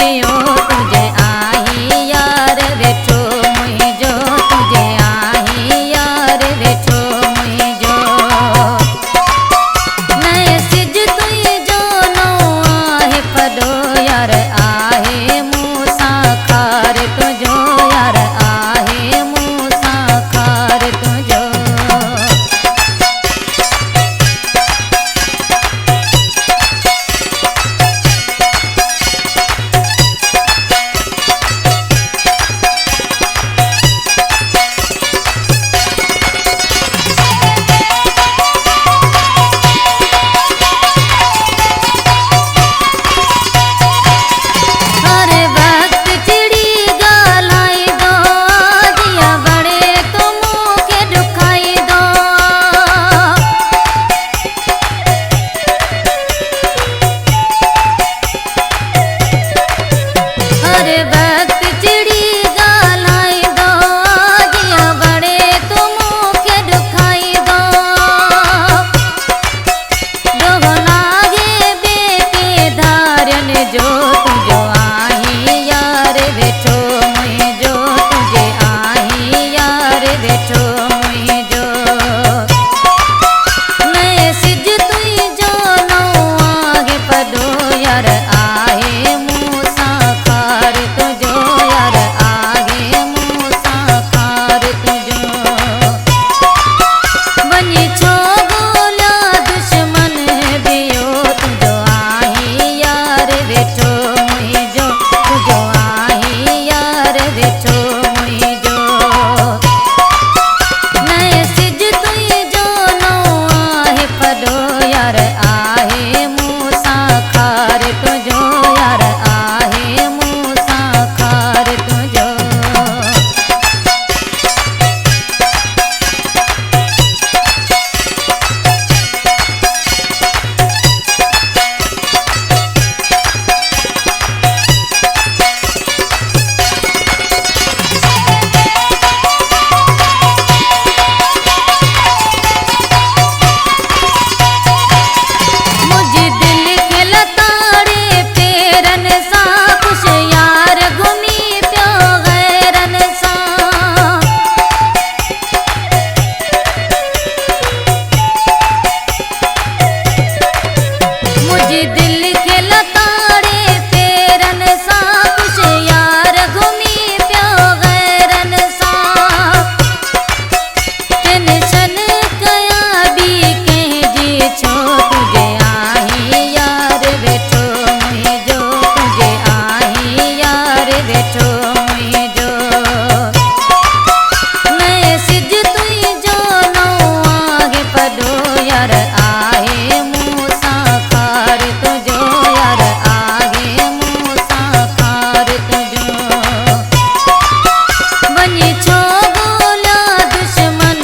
दियो तुझे आई यार वेठो मुझो तुझे आई यार वेठो मुझो नए सिज तुई जो नो आहे पदो यार आहे मूसा खार तुझो यार आहे मूसा खार तुझो जो तुझो आई यार वेठो मुझो तुझे आई यार वेठो मुझो नए सिज तुई जो नो आगे पदो यार आहे मूसा खार तुझो यार आगे मूसा खार तुझो बनी छो गोला दुश्मन दियो तुझो आई यार वेठो मुझो तुझो आई यार वेठो मुझो नए सिज तुई जो नो आहे पदो यार आहे मूसा खार तुझो यार आहे मूसा खार तुझो यार आहे मूसा खार तुझो यार आगे मूसा खार तुझो बनी छो गोला दुश्मन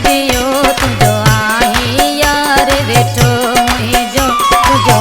दियो तुझो आई यार वेठो मुझो तुझो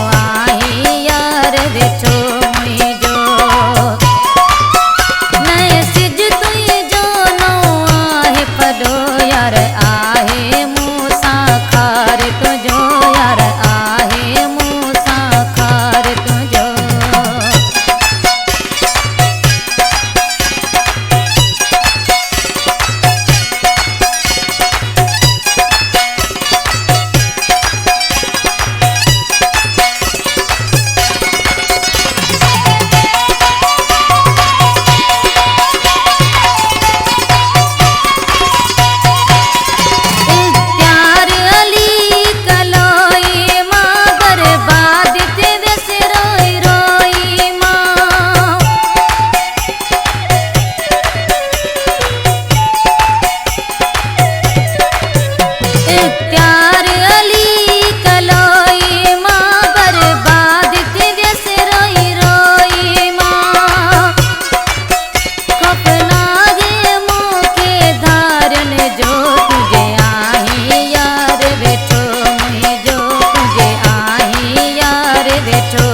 आई यार वेठो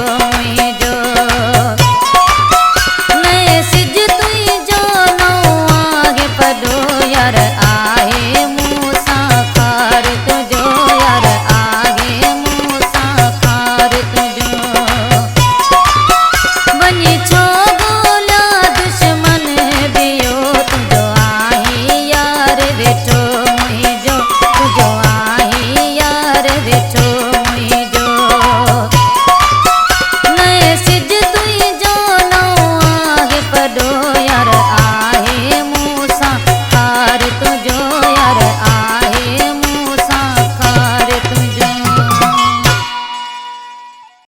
मुझो नए सिज तुई जो नो आहे पदो यार आहे मूसा खार तुझो यार आहे मूसा खार तुझो बनी छो